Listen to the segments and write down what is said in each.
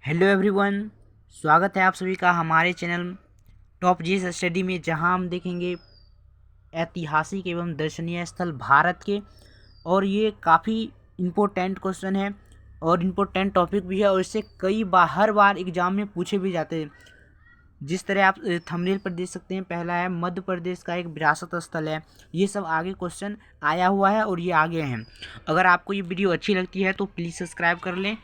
Hello everyone, स्वागत है आप सभी का हमारे चैनल टॉप जीएस स्टडी में, जहां हम देखेंगे ऐतिहासिक एवं दर्शनीय स्थल भारत के। और ये काफ़ी इम्पोर्टेंट क्वेश्चन है और इम्पोर्टेंट टॉपिक भी है, और इससे कई बार हर बार एग्जाम में पूछे भी जाते हैं। जिस तरह आप थंबनेल पर देख सकते हैं, पहला है मध्य प्रदेश का एक विरासत स्थल है। ये सब आगे क्वेश्चन आया हुआ है और ये आगे हैं। अगर आपको ये वीडियो अच्छी लगती है तो प्लीज़ सब्सक्राइब कर लें।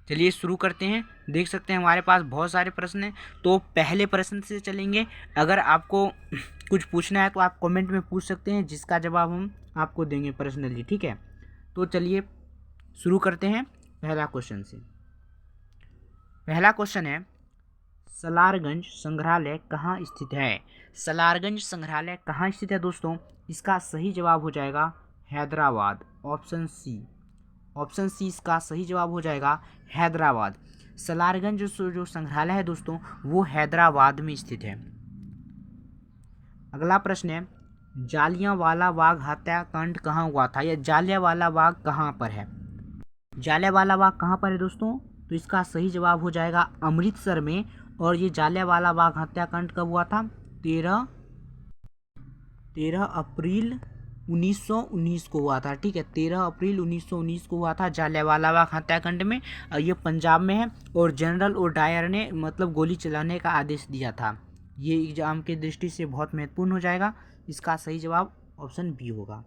चलिए शुरू करते हैं। देख सकते हैं हमारे पास बहुत सारे प्रश्न हैं, तो पहले प्रश्न से चलेंगे। अगर आपको कुछ पूछना है तो आप कमेंट में पूछ सकते हैं, जिसका जवाब हम आपको देंगे पर्सनली, ठीक है। तो चलिए शुरू करते हैं पहला क्वेश्चन से। पहला क्वेश्चन है, सलारगंज संग्रहालय कहाँ स्थित है? सलारगंज संग्रहालय कहाँ स्थित है दोस्तों? इसका सही जवाब हो जाएगा Hyderabad, option C. Option C इसका सही जवाब हो जाएगा हैदराबाद। सलारगंज जो संग्रहालय है दोस्तों, वो हैदराबाद में स्थित है। अगला प्रश्न है, जालियांवाला बाग हत्याकांड कहाँ हुआ था? या जालियांवाला बाग कहाँ पर है? जालियांवाला बाग कहाँ पर है दोस्तों? तो इसका सही जवाब हो जाएगा अमृतसर में। और ये जालियांवाला बाग हत्याकांड कब हुआ था? 13 अप्रैल 1919 को हुआ था, ठीक है। 13 अप्रैल 1919 को हुआ था जालियांवाला बाग हत्याकांड में। ये पंजाब में है, और जनरल ओ डायर ने मतलब गोली चलाने का आदेश दिया था। ये एग्जाम की दृष्टि से बहुत महत्वपूर्ण हो जाएगा। इसका सही जवाब ऑप्शन बी होगा।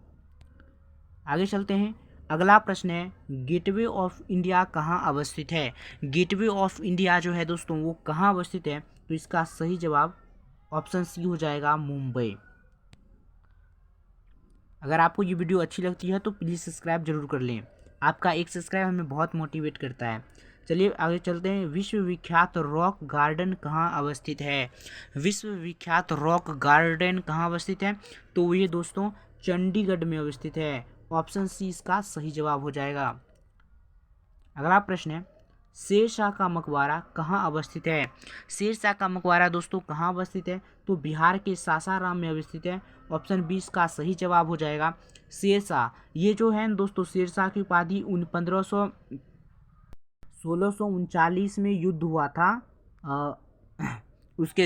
आगे चलते हैं। अगला प्रश्न है, गेटवे ऑफ इंडिया कहाँ अवस्थित है? गेटवे ऑफ इंडिया जो है दोस्तों, वो कहाँ अवस्थित है? तो इसका सही जवाब ऑप्शन सी हो जाएगा मुंबई। अगर आपको ये वीडियो अच्छी लगती है तो प्लीज़ सब्सक्राइब जरूर कर लें। आपका एक सब्सक्राइब हमें बहुत मोटिवेट करता है। चलिए आगे चलते हैं। विश्व विख्यात रॉक गार्डन कहाँ अवस्थित है? विश्व विख्यात रॉक गार्डन कहाँ अवस्थित है? तो ये दोस्तों चंडीगढ़ में अवस्थित है। ऑप्शन सी इसका सही जवाब हो जाएगा। अगला प्रश्न है, शेरशाह का मकबरा कहाँ अवस्थित है? शेरशाह का मकबरा दोस्तों कहाँ अवस्थित है? तो बिहार के सासाराम में अवस्थित है। ऑप्शन 20 का सही जवाब हो जाएगा शेरशाह। ये जो है दोस्तों, शेरशाह की उपाधि 1639 में युद्ध हुआ था उसके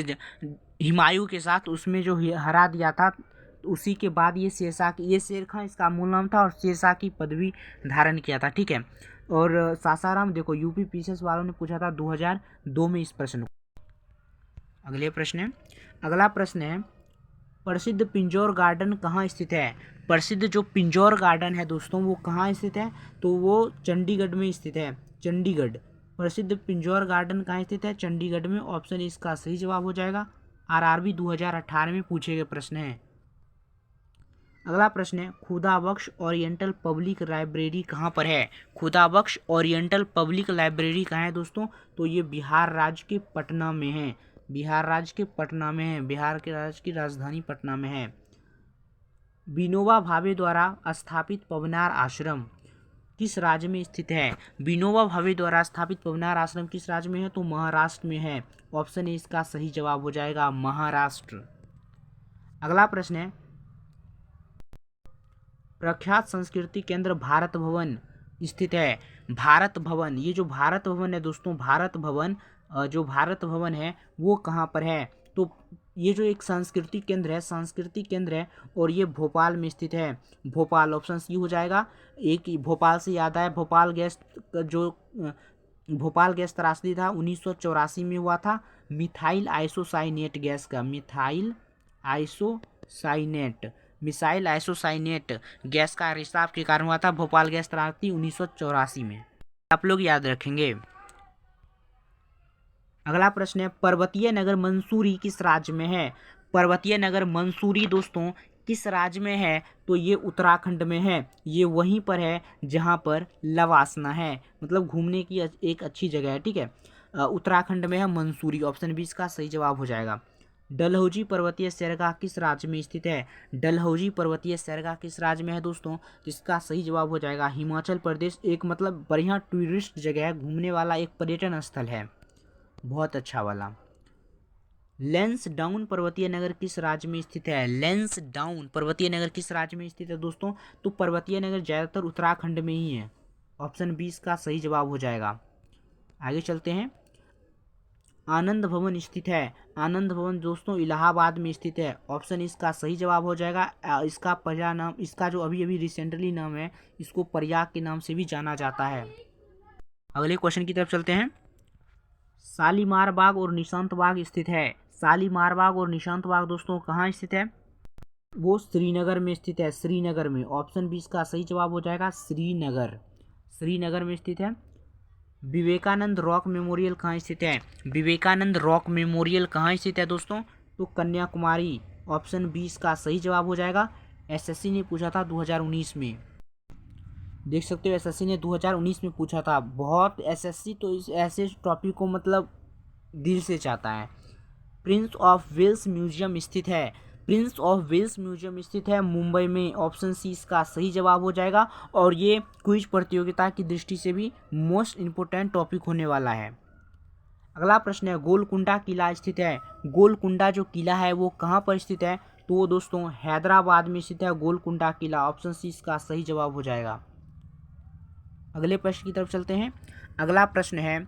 हुमायूं के साथ, उसमें जो हरा दिया था। उसी के बाद ये शेर खां इसका मूल नाम था, और शेरशाह की पदवी धारण किया था, ठीक है। और सासाराम देखो, यूपी पीसीएस वालों ने पूछा था 2002 में इस प्रश्न को। अगला प्रश्न है, प्रसिद्ध पिंजौर गार्डन कहाँ स्थित है? प्रसिद्ध जो पिंजौर गार्डन है दोस्तों, वो कहाँ स्थित है? तो वो चंडीगढ़ में स्थित है। चंडीगढ़। प्रसिद्ध पिंजौर गार्डन कहाँ स्थित है? चंडीगढ़ में। ऑप्शन इसका सही जवाब हो जाएगा। आरआरबी 2018 में पूछे गए प्रश्न है। अगला प्रश्न है, खुदा बख्श ओरिएंटल पब्लिक लाइब्रेरी कहाँ पर है? खुदा बख्श ओरिएंटल पब्लिक लाइब्रेरी कहाँ है दोस्तों? तो ये बिहार राज्य के पटना में है। बिहार राज्य के पटना में है। बिहार के राज्य की राजधानी पटना में है। विनोबा भावे द्वारा स्थापित पवनार आश्रम किस राज्य में स्थित है? विनोबा भावे द्वारा स्थापित पवनार आश्रम किस राज्य में है? तो महाराष्ट्र में है। ऑप्शन ए इसका सही जवाब हो जाएगा महाराष्ट्र। अगला प्रश्न है, प्रख्यात संस्कृति केंद्र भारत भवन स्थित है। भारत भवन, ये जो भारत भवन है दोस्तों, भारत भवन जो भारत भवन है वो कहाँ पर है? तो ये जो एक सांस्कृतिक केंद्र है, और ये भोपाल में स्थित है। भोपाल। ऑप्शन सी हो जाएगा। एक भोपाल से याद आया, भोपाल गैस त्रासदी था 1984 में हुआ था। मिथाइल आइसोसाइनेट गैस का, मिसाइल आइसोसाइनेट गैस का रिसाव के कारण हुआ था भोपाल गैस त्रासदी 1984 में। आप लोग याद रखेंगे। अगला प्रश्न है, पर्वतीय नगर मंसूरी किस राज्य में है? पर्वतीय नगर मंसूरी दोस्तों किस राज्य में है? तो ये उत्तराखंड में है। ये वहीं पर है जहाँ पर लवासना है, मतलब घूमने की एक अच्छी जगह है, ठीक है। उत्तराखंड में है मंसूरी। ऑप्शन 20 का सही जवाब हो जाएगा। डलहौजी पर्वतीय सैरगाह किस राज्य में स्थित है? डलहौजी पर्वतीय सैरगाह किस राज्य में है दोस्तों? जिसका सही जवाब हो जाएगा हिमाचल प्रदेश। एक मतलब बढ़िया टूरिस्ट जगह है, घूमने वाला एक पर्यटन स्थल है, बहुत अच्छा वाला। लैंसडाउन पर्वतीय नगर किस राज्य में स्थित है? लैंसडाउन पर्वतीय नगर किस राज्य में स्थित है दोस्तों? तो पर्वतीय नगर ज़्यादातर उत्तराखंड में ही है। ऑप्शन 20 का सही जवाब हो जाएगा। आगे चलते हैं। आनंद भवन स्थित है। आनंद भवन दोस्तों इलाहाबाद में स्थित है। ऑप्शन इसका सही जवाब हो जाएगा। इसका प्रयाग नाम, इसका जो अभी अभी रिसेंटली नाम है, इसको प्रयाग के नाम से भी जाना जाता है। अगले क्वेश्चन की तरफ चलते हैं। शालीमार बाग और निशांत बाग स्थित है। शालीमार बाग और निशांत बाग दोस्तों कहाँ स्थित है? वो श्रीनगर में स्थित है। श्रीनगर में। ऑप्शन बी इसका सही जवाब हो जाएगा श्रीनगर। श्रीनगर में स्थित है। विवेकानंद रॉक मेमोरियल कहाँ स्थित है? विवेकानंद रॉक मेमोरियल कहाँ स्थित है दोस्तों? तो कन्याकुमारी। ऑप्शन बी इसका सही जवाब हो जाएगा। एसएससी ने पूछा था 2019 में, देख सकते हो एसएससी ने 2019 में पूछा था। बहुत एसएससी तो इस ऐसे टॉपिक को मतलब दिल से चाहता है। प्रिंस ऑफ वेल्स म्यूजियम स्थित है। प्रिंस ऑफ वेल्स म्यूजियम स्थित है मुंबई में। ऑप्शन सी इसका सही जवाब हो जाएगा। और ये क्विज प्रतियोगिता की दृष्टि से भी मोस्ट इम्पोर्टेंट टॉपिक होने वाला है। अगला प्रश्न है, गोलकुंडा किला स्थित है। गोलकुंडा जो किला है वो कहाँ पर स्थित है? तो वो दोस्तों हैदराबाद में स्थित है गोलकुंडा किला। ऑप्शन सी इसका सही जवाब हो जाएगा। अगले प्रश्न की तरफ चलते हैं। अगला प्रश्न है,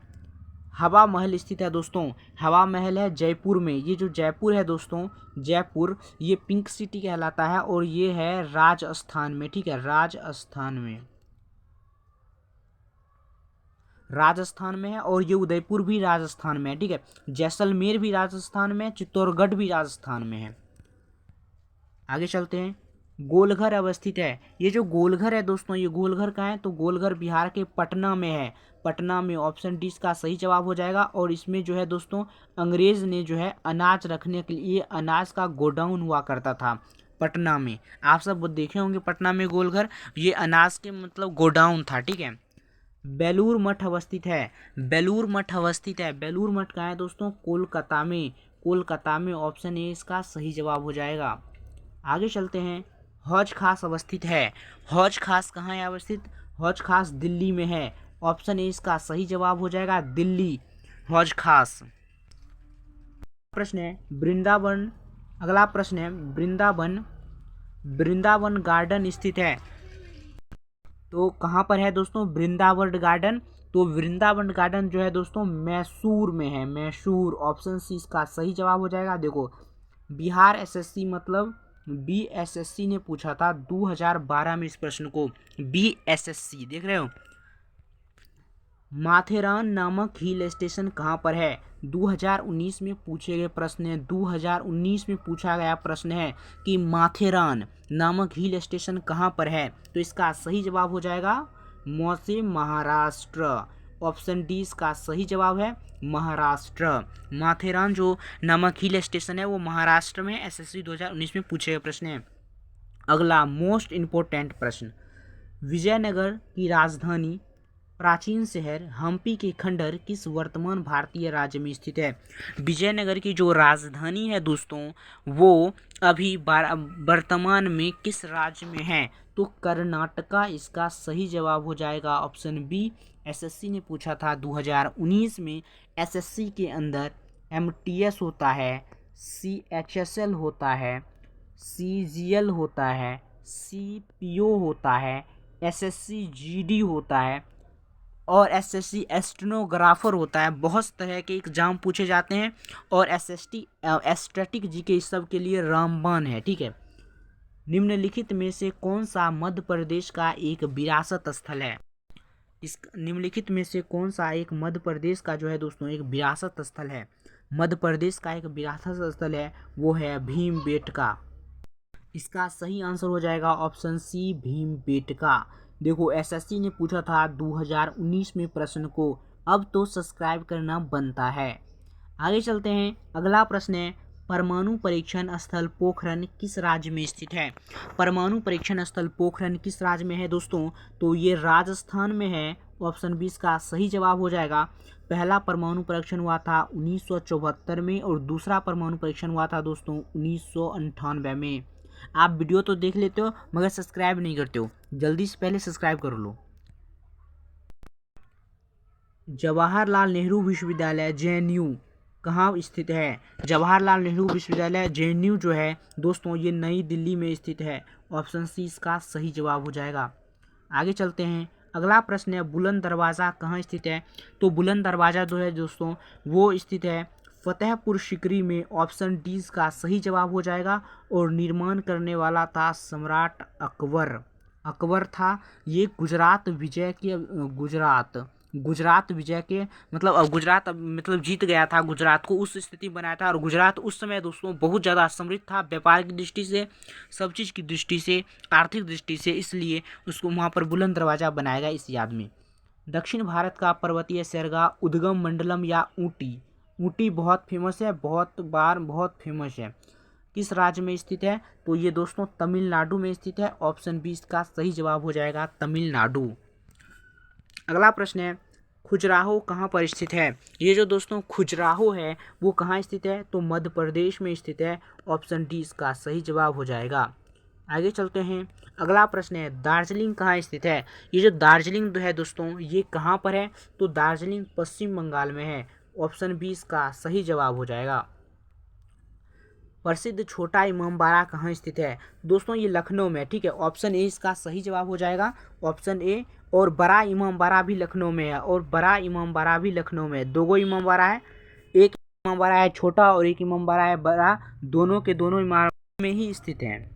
हवा महल स्थित है दोस्तों। हवा महल है जयपुर में। ये जो जयपुर है दोस्तों, जयपुर ये पिंक सिटी कहलाता है और ये है राजस्थान में। ठीक है, राजस्थान में, राजस्थान में है। और ये उदयपुर भी राजस्थान में है। ठीक है, जैसलमेर भी राजस्थान में, चित्तौड़गढ़ भी राजस्थान में है। आगे चलते हैं। गोलघर अवस्थित है। ये जो गोलघर है दोस्तों, ये गोलघर कहाँ है? तो गोलघर बिहार के पटना में है। पटना में। ऑप्शन डी इसका सही जवाब हो जाएगा। और इसमें जो है दोस्तों अंग्रेज ने जो है अनाज रखने के लिए अनाज का गोडाउन हुआ करता था पटना में। आप सब देखे होंगे पटना में गोलघर, ये अनाज के मतलब गोडाउन था। ठीक है। बेलूर मठ अवस्थित है। बेलूर मठ अवस्थित है। बेलूर मठ कहाँ है दोस्तों? कोलकाता में। कोलकाता में। ऑप्शन ए इसका सही जवाब हो जाएगा। आगे चलते हैं। हौज खास अवस्थित है। हौज खास कहाँ है अवस्थित? हौज खास दिल्ली में है। ऑप्शन ए इसका सही जवाब हो जाएगा दिल्ली, हौज खास। प्रश्न है वृंदावन। अगला प्रश्न है वृंदावन। वृंदावन गार्डन स्थित है। तो कहाँ पर है दोस्तों वृंदावन गार्डन? तो वृंदावन गार्डन जो है दोस्तों मैसूर में है। मैसूर। ऑप्शन सी इसका सही जवाब हो जाएगा। देखो बिहार एसएससी मतलब बीएसएससी ने पूछा था 2012 में इस प्रश्न को। बीएसएससी देख रहे हो। माथेरान नामक हिल स्टेशन कहाँ पर है? 2019 में पूछे गए प्रश्न है। 2019 में पूछा गया प्रश्न है कि माथेरान नामक हिल स्टेशन कहाँ पर है? तो इसका सही जवाब हो जाएगा मौसे, महाराष्ट्र। ऑप्शन डी इसका सही जवाब है महाराष्ट्र। माथेरान जो नामक हिल स्टेशन है वो महाराष्ट्र में एसएससी 2019 में पूछे गए प्रश्न है। अगला मोस्ट इम्पोर्टेंट प्रश्न, विजयनगर की राजधानी प्राचीन शहर हम्पी के खंडहर किस वर्तमान भारतीय राज्य में स्थित है? विजयनगर की जो राजधानी है दोस्तों वो अभी वर्तमान में किस राज्य में है? तो कर्नाटका इसका सही जवाब हो जाएगा। Option B. एसएससी ने पूछा था 2019 में। एसएससी के अंदर एमटीएस होता है, सीएचएसएल होता है, सीजीएल होता है, सीपीओ होता है, एसएससी जीडी होता है और एसएससी एस्टेनोग्राफर होता है। बहुत तरह के एग्जाम पूछे जाते हैं और एसएसटी स्टैटिक जीके इस सब के लिए रामबाण है। ठीक है। निम्नलिखित में से कौन सा मध्य प्रदेश का एक विरासत स्थल है? इस निम्नलिखित में से कौन सा एक मध्य प्रदेश का जो है दोस्तों एक विरासत स्थल है? मध्य प्रदेश का एक विरासत स्थल है वो है भीमबेटका। इसका सही आंसर हो जाएगा ऑप्शन सी भीमबेटका। देखो एसएससी ने पूछा था 2019 में प्रश्न को, अब तो सब्सक्राइब करना बनता है। आगे चलते हैं। अगला प्रश्न है परमाणु परीक्षण स्थल पोखरण किस राज्य में स्थित है? परमाणु परीक्षण स्थल पोखरण किस राज्य में है दोस्तों? तो ये राजस्थान में है। ऑप्शन 20 का सही जवाब हो जाएगा। पहला परमाणु परीक्षण हुआ था 1974 में और दूसरा परमाणु परीक्षण हुआ था दोस्तों 1998 में। आप वीडियो तो देख लेते हो मगर सब्सक्राइब नहीं करते हो, जल्दी से पहले सब्सक्राइब कर लो। जवाहरलाल नेहरू विश्वविद्यालय जेएनयू कहाँ स्थित है? जवाहरलाल नेहरू विश्वविद्यालय जेएनयू जो है दोस्तों ये नई दिल्ली में स्थित है। ऑप्शन सी इसका सही जवाब हो जाएगा। आगे चलते हैं। अगला प्रश्न है बुलंद दरवाज़ा कहाँ स्थित है? तो बुलंद दरवाज़ा जो है दोस्तों वो स्थित है फतेहपुर सीकरी में। ऑप्शन डी का सही जवाब हो जाएगा। और निर्माण करने वाला था सम्राट अकबर। अकबर था। ये गुजरात विजय के मतलब अब गुजरात मतलब जीत गया था, गुजरात को उस स्थिति बनाया था। और गुजरात उस समय दोस्तों बहुत ज़्यादा समृद्ध था, व्यापार की दृष्टि से, सब चीज़ की दृष्टि से, आर्थिक दृष्टि से, इसलिए उसको वहाँ पर बुलंद दरवाज़ा बनाया गया इस याद में। दक्षिण भारत का पर्वतीय सरगा उद्गम मंडलम या ऊटी। ऊटी बहुत फेमस है, बहुत फेमस है। किस राज्य में स्थित है? तो ये दोस्तों तमिलनाडु में स्थित है। ऑप्शन 20 का सही जवाब हो जाएगा तमिलनाडु। अगला प्रश्न है खजुराहो कहाँ पर स्थित है? ये जो दोस्तों खजुराहो है वो कहाँ स्थित है? तो मध्य प्रदेश में स्थित है। ऑप्शन डी इसका सही जवाब हो जाएगा। आगे चलते हैं। अगला प्रश्न है दार्जिलिंग कहाँ स्थित है? ये जो दार्जिलिंग जो है दोस्तों ये कहाँ पर है? तो दार्जिलिंग पश्चिम बंगाल में है। ऑप्शन 20 का सही जवाब हो जाएगा। प्रसिद्ध छोटा इमामबाड़ा कहाँ स्थित है? दोस्तों ये लखनऊ में, ठीक है। ऑप्शन ए इसका सही जवाब हो जाएगा। Option A. और बड़ा इमामबाड़ा भी लखनऊ में है, और बड़ा इमामबाड़ा भी लखनऊ में है। दो इमामबाड़ा है, एक इमामबाड़ा है छोटा और एक इमामबाड़ा है बड़ा, दोनों के दोनों इमामबाड़ा में ही स्थित है।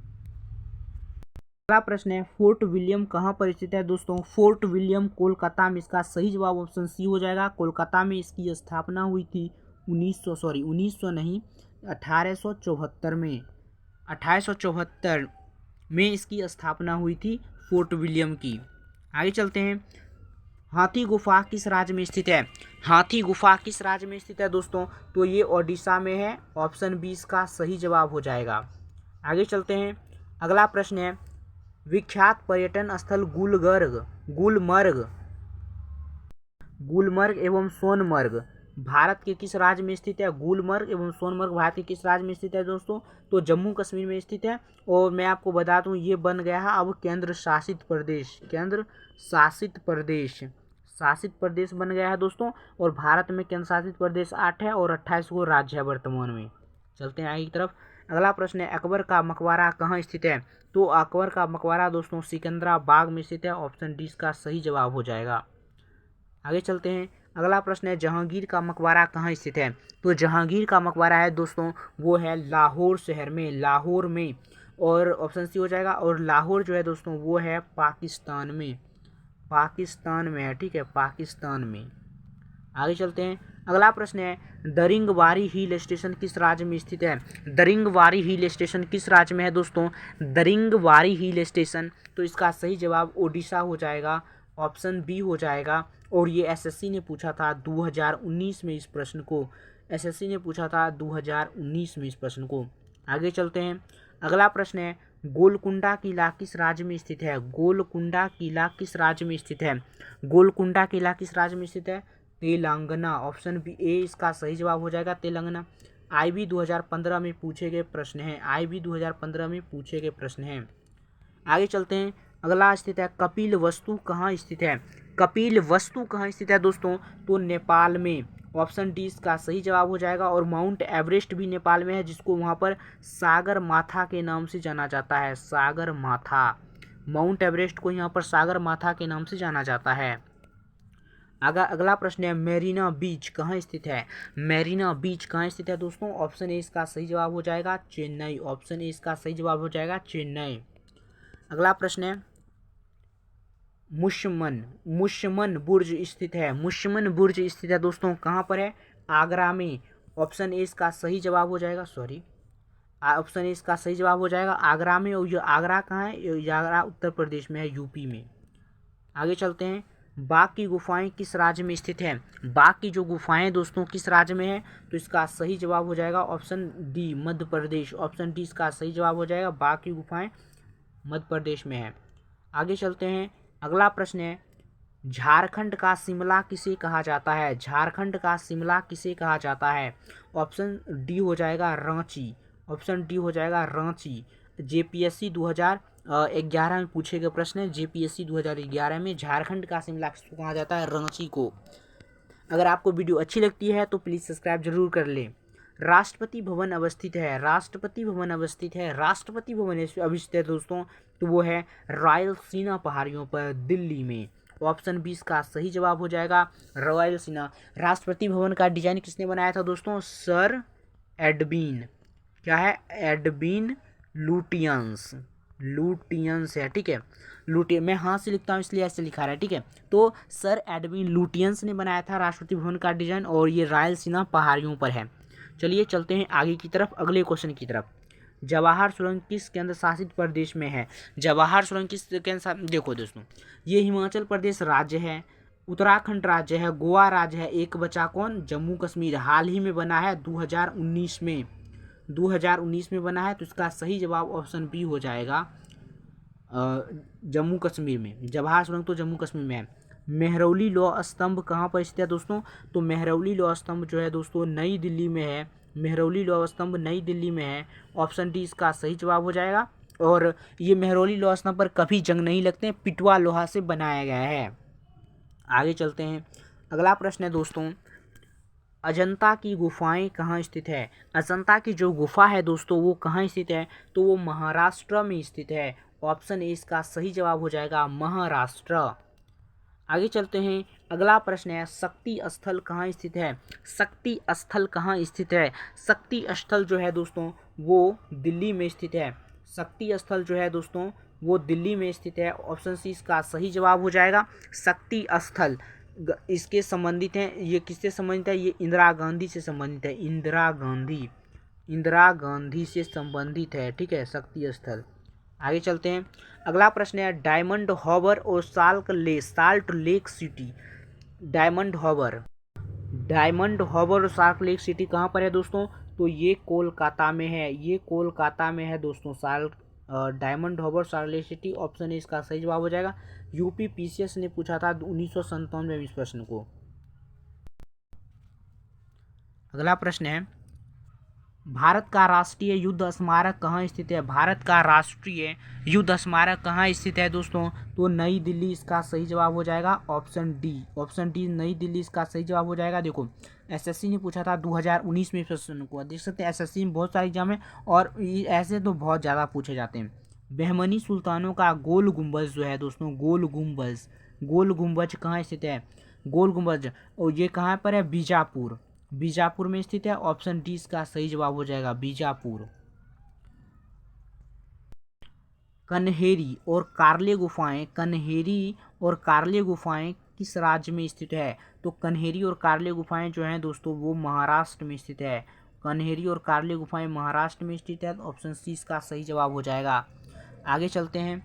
अगला प्रश्न है फोर्ट विलियम कहाँ पर स्थित है? दोस्तों फोर्ट विलियम कोलकाता में, इसका सही जवाब ऑप्शन सी हो जाएगा। कोलकाता में इसकी स्थापना हुई थी 1874 में। 1874 में इसकी स्थापना हुई थी फोर्ट विलियम की। आगे चलते हैं। हाथी गुफा किस राज्य में स्थित है? हाथी गुफा किस राज्य में स्थित है दोस्तों? तो ये ओडिशा में है। ऑप्शन 20 का सही जवाब हो जाएगा। आगे चलते हैं। अगला प्रश्न है विख्यात पर्यटन स्थल गुलमर्ग एवं सोनमर्ग भारत के किस राज्य में स्थित है? गुलमर्ग एवं सोनमर्ग भारत के किस राज्य में स्थित है दोस्तों? तो जम्मू कश्मीर में स्थित है। और मैं आपको बता दूं ये बन गया है अब केंद्र शासित प्रदेश बन गया है दोस्तों। और भारत में केंद्र शासित प्रदेश 8 है और 28 को राज्य है वर्तमान में। चलते हैं आगे की तरफ। अगला प्रश्न है अकबर का मकबरा कहाँ स्थित है? तो अकबर का मकबरा दोस्तों सिकंदराबाग में स्थित है। ऑप्शन डी का सही जवाब हो जाएगा। आगे चलते हैं। अगला प्रश्न है जहांगीर का मकबरा कहाँ स्थित है? तो जहांगीर का मकबरा है दोस्तों वो है लाहौर शहर में, लाहौर में। और ऑप्शन सी हो जाएगा। और लाहौर जो है दोस्तों वो है पाकिस्तान में है, ठीक है, पाकिस्तान में। आगे चलते हैं। अगला प्रश्न है दरिंगबारी हिल स्टेशन किस राज्य में स्थित है? दरिंगबारी हिल स्टेशन किस राज्य में है दोस्तों? दरिंगबारी हिल स्टेशन, तो इसका सही जवाब ओडिशा हो जाएगा। ऑप्शन बी हो जाएगा। और ये एसएससी ने पूछा था 2019 में इस प्रश्न को। एसएससी ने पूछा था 2019 में इस प्रश्न को। आगे चलते हैं। अगला प्रश्न है गोलकुंडा किला किस राज्य में स्थित है? गोलकुंडा किला किस राज्य में स्थित है? गोलकुंडा किला किस राज्य में स्थित है? तेलंगाना। ऑप्शन बी ए इसका सही जवाब हो जाएगा तेलंगाना। आईबी 2015 में पूछे गए प्रश्न हैं। आईबी 2015 में पूछे गए प्रश्न हैं। आगे चलते हैं। अगला स्थित है कपिल वस्तु कहाँ स्थित है? कपिल वस्तु कहाँ स्थित है दोस्तों? तो नेपाल में। ऑप्शन डी इसका सही जवाब हो जाएगा। और माउंट एवरेस्ट भी नेपाल में है, जिसको वहाँ पर सागर माथा के नाम से जाना जाता है। सागर माथा, माउंट एवरेस्ट को यहाँ पर सागर माथा के नाम से जाना जाता है। अगला प्रश्न है मेरीना बीच कहाँ स्थित है? मेरीना बीच कहाँ स्थित है दोस्तों? ऑप्शन ए इसका सही जवाब हो जाएगा चेन्नई। ऑप्शन ए इसका सही जवाब हो जाएगा चेन्नई। अगला प्रश्न है मुशमन बुर्ज स्थित है। मुशमन बुर्ज स्थित है दोस्तों कहाँ पर है? आगरा में। ऑप्शन ए इसका सही जवाब हो जाएगा। ऑप्शन ए इसका सही जवाब हो जाएगा आगरा में। और ये आगरा कहाँ है? ये आगरा उत्तर प्रदेश में है, यूपी में। आगे चलते हैं। बाघ की गुफाएं किस राज्य में स्थित है? बाघ की जो गुफाएं दोस्तों किस राज्य में है? तो इसका सही जवाब हो जाएगा option D Madhya Pradesh. Option D इसका सही जवाब हो जाएगा। बाघ की गुफाएं मध्य प्रदेश में है। आगे चलते हैं। अगला प्रश्न है झारखंड का शिमला किसे कहा जाता है? झारखंड का शिमला किसे कहा जाता है? ऑप्शन डी हो जाएगा रांची। ऑप्शन डी हो जाएगा रांची। जेपीएससी 2011 में पूछे गए प्रश्न है। जेपीएससी 2011 में झारखंड का शिमला किसको कहा जाता है? रांची को। अगर आपको वीडियो अच्छी लगती है तो प्लीज़ सब्सक्राइब जरूर कर लें। राष्ट्रपति भवन अवस्थित है। राष्ट्रपति भवन अवस्थित है दोस्तों, तो वो है रायलसीना पहाड़ियों पर, दिल्ली में। ऑप्शन 20 का सही जवाब हो जाएगा रॉयल सिन्हा। राष्ट्रपति भवन का डिजाइन किसने बनाया था दोस्तों? सर एडविन, क्या है? एडविन लुटियंस, लुटियंस है, ठीक है। लुटियन, मैं हाथ से लिखता हूँ इसलिए ऐसे लिखा रहा है, ठीक है। तो सर एडविन लुटियंस ने बनाया था राष्ट्रपति भवन का डिजाइन, और ये रॉयल सिन्हा पहाड़ियों पर है। चलिए चलते हैं आगे की तरफ, अगले क्वेश्चन की तरफ। जवाहर सुरंग किस केंद्र शासित प्रदेश में है? जवाहर सुरंग किस केंद्र, देखो दोस्तों, ये हिमाचल प्रदेश राज्य है, उत्तराखंड राज्य है, गोवा राज्य है, एक बचा कौन? जम्मू कश्मीर। हाल ही में बना है 2019 में, 2019 में बना है, तो इसका सही जवाब ऑप्शन बी हो जाएगा जम्मू कश्मीर में। जवाहर सुरंग तो जम्मू कश्मीर में है। मेहरौली लौह स्तंभ कहाँ पर स्थित है दोस्तों? तो मेहरौली लौह स्तंभ जो है दोस्तों नई दिल्ली में है। मेहरौली लौह स्तंभ नई दिल्ली में है, ऑप्शन डी इसका सही जवाब हो जाएगा। और ये मेहरौली लौह स्तंभ पर कभी जंग नहीं लगते, पिटवा लोहा से बनाया गया है। आगे चलते हैं, अगला प्रश्न है दोस्तों, अजंता की गुफाएं कहाँ स्थित है? अजंता की जो गुफा है दोस्तों वो कहाँ स्थित है? तो वो महाराष्ट्र में स्थित है, ऑप्शन ए इसका सही जवाब हो जाएगा महाराष्ट्र। आगे चलते हैं, अगला प्रश्न है, शक्ति स्थल कहाँ स्थित है? शक्ति स्थल कहाँ स्थित है? शक्ति स्थल जो है दोस्तों वो दिल्ली में स्थित है। शक्ति स्थल जो है दोस्तों वो दिल्ली में स्थित है, ऑप्शन सी इसका सही जवाब हो जाएगा। शक्ति स्थल इसके संबंधित हैं, ये किससे संबंधित है? ये इंदिरा गांधी से संबंधित है, इंदिरा गांधी, इंदिरा गांधी से संबंधित है, ठीक है, शक्ति स्थल। आगे चलते हैं, अगला प्रश्न है, डायमंड हार्बर और Salt Lake City, Diamond Harbour, Diamond Harbour और साल्ट लेक सिटी कहाँ पर है दोस्तों? तो ये कोलकाता में है, ये कोलकाता में है दोस्तों। Diamond Harbour Salt Lake City, option A इसका सही जवाब हो जाएगा। यूपी पीसीएस ने पूछा था 1997 में इस प्रश्न को। अगला प्रश्न है, भारत का राष्ट्रीय युद्ध स्मारक कहाँ स्थित है? भारत का राष्ट्रीय युद्ध स्मारक कहाँ स्थित है दोस्तों? तो नई दिल्ली इसका सही जवाब हो जाएगा, ऑप्शन डी, ऑप्शन डी नई दिल्ली इसका सही जवाब हो जाएगा। देखो एसएससी ने पूछा था 2019 में प्रश्न को, देख सकते हैं एसएससी में बहुत सारे एग्जाम है और ऐसे तो बहुत ज़्यादा पूछे जाते हैं। बहमनी सुल्तानों का गोल गुंबज जो है दोस्तों, गोल गुंबज, गोल गुंबज कहाँ स्थित है? गोल गुंबज, और ये कहाँ पर है? बीजापुर, बीजापुर में स्थित है, ऑप्शन डी इसका सही जवाब हो जाएगा बीजापुर। कन्हेरी और कार्ले गुफाएं, कन्हेरी और कार्ले गुफाएं किस राज्य में स्थित है? तो कन्हेरी और कार्ले गुफाएं जो हैं दोस्तों वो महाराष्ट्र में स्थित है। कन्हेरी और कार्ले गुफाएं महाराष्ट्र में स्थित है, ऑप्शन सी इसका सही जवाब हो जाएगा। आगे चलते हैं,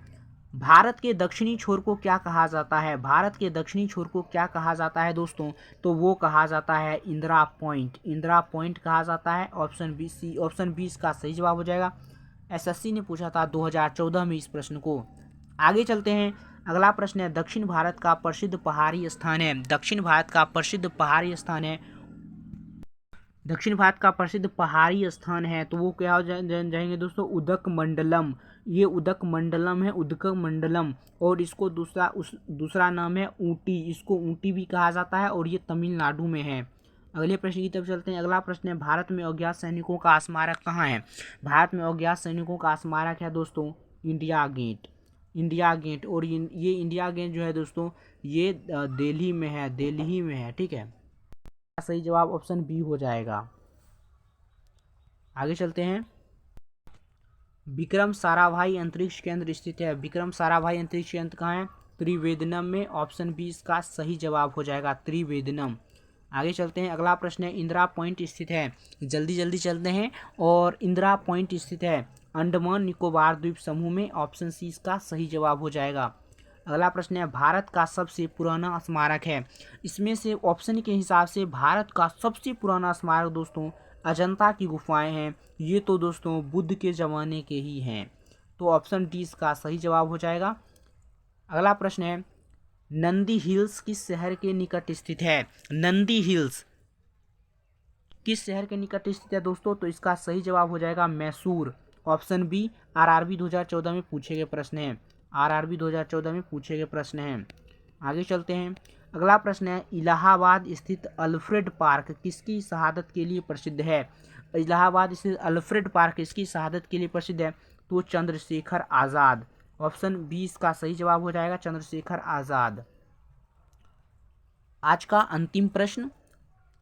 भारत के दक्षिणी छोर को क्या कहा जाता है? भारत के दक्षिणी छोर को क्या कहा जाता है दोस्तों? तो वो कहा जाता है इंदिरा पॉइंट, इंदिरा पॉइंट कहा जाता है, option B C, option B इसका सही जवाब हो जाएगा। एसएससी ने पूछा था 2014 में इस प्रश्न को। आगे चलते हैं, अगला प्रश्न है, दक्षिण भारत का प्रसिद्ध पहाड़ी स्थान है, दक्षिण भारत का प्रसिद्ध पहाड़ी स्थान है, दक्षिण भारत का प्रसिद्ध पहाड़ी स्थान है, तो वो क्या हो जाएंगे दोस्तों? उदक मंडलम, ये उदक मंडलम है, उदक मंडलम, और इसको दूसरा नाम है ऊटी, इसको ऊटी भी कहा जाता है, और ये तमिलनाडु में है। अगले प्रश्न की तरफ चलते हैं, अगला प्रश्न है, भारत में अज्ञात सैनिकों का स्मारक कहाँ है? भारत में अज्ञात सैनिकों का स्मारक है दोस्तों इंडिया गेट, इंडिया गेट, और ये इंडिया गेट जो है दोस्तों ये दिल्ली में है, दिल्ली में है, ठीक है। सही जवाब ऑप्शन बी हो जाएगा। आगे चलते हैं, विक्रम साराभाई अंतरिक्ष केंद्र स्थित है, विक्रम साराभाई अंतरिक्ष केंद्र कहाँ है? त्रिवेंद्रम में, ऑप्शन बी इसका सही जवाब हो जाएगा त्रिवेंद्रम। आगे चलते हैं, अगला प्रश्न है, इंदिरा पॉइंट स्थित है, जल्दी जल्दी चलते हैं, और इंदिरा पॉइंट स्थित है अंडमान निकोबार द्वीप समूह में, ऑप्शन सी इसका सही जवाब हो जाएगा। अगला प्रश्न है, भारत का सबसे पुराना स्मारक है, इसमें से ऑप्शन के हिसाब से भारत का सबसे पुराना स्मारक दोस्तों अजंता की गुफाएं हैं, ये तो दोस्तों बुद्ध के ज़माने के ही हैं, तो ऑप्शन डी इसका सही जवाब हो जाएगा। अगला प्रश्न है, नंदी हिल्स किस शहर के निकट स्थित है? नंदी हिल्स किस शहर के निकट स्थित है दोस्तों? तो इसका सही जवाब हो जाएगा मैसूर, ऑप्शन बी। आरआरबी 2014 में पूछे गए प्रश्न है, आरआरबी 2014 में पूछे गए प्रश्न हैं। आगे चलते हैं, अगला प्रश्न है, इलाहाबाद स्थित अल्फ्रेड पार्क किसकी शहादत के लिए प्रसिद्ध है? इलाहाबाद स्थित अल्फ्रेड पार्क किसकी शहादत के लिए प्रसिद्ध है? तो चंद्रशेखर आज़ाद, ऑप्शन बी इसका सही जवाब हो जाएगा चंद्रशेखर आज़ाद। आज का अंतिम प्रश्न,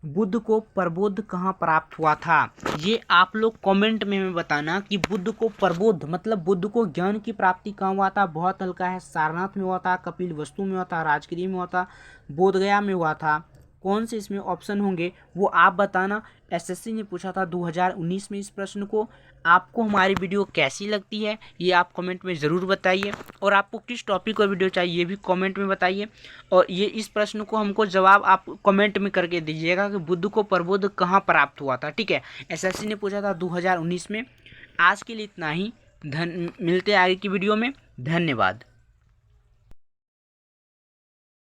बुद्ध को प्रबोध कहाँ प्राप्त हुआ था? ये आप लोग कमेंट में हमें बताना कि बुद्ध को प्रबोध मतलब बुद्ध को ज्ञान की प्राप्ति कहाँ हुआ था। बहुत हल्का है, सारनाथ में हुआ था, कपिलवस्तु में हुआ था, राजगिरी में हुआ था, बोधगया में हुआ था। कौन से इसमें ऑप्शन होंगे वो आप बताना। एसएससी ने पूछा था 2019 में इस प्रश्न को। आपको हमारी वीडियो कैसी लगती है ये आप कमेंट में ज़रूर बताइए, और आपको किस टॉपिक पर वीडियो चाहिए ये भी कमेंट में बताइए। और ये इस प्रश्न को हमको जवाब आप कमेंट में करके दीजिएगा कि बुद्ध को प्रबोध कहाँ प्राप्त हुआ था। ठीक है, एसएससी ने पूछा था 2019 में। आज के लिए इतना ही। मिलते हैं आगे की वीडियो में। धन्यवाद।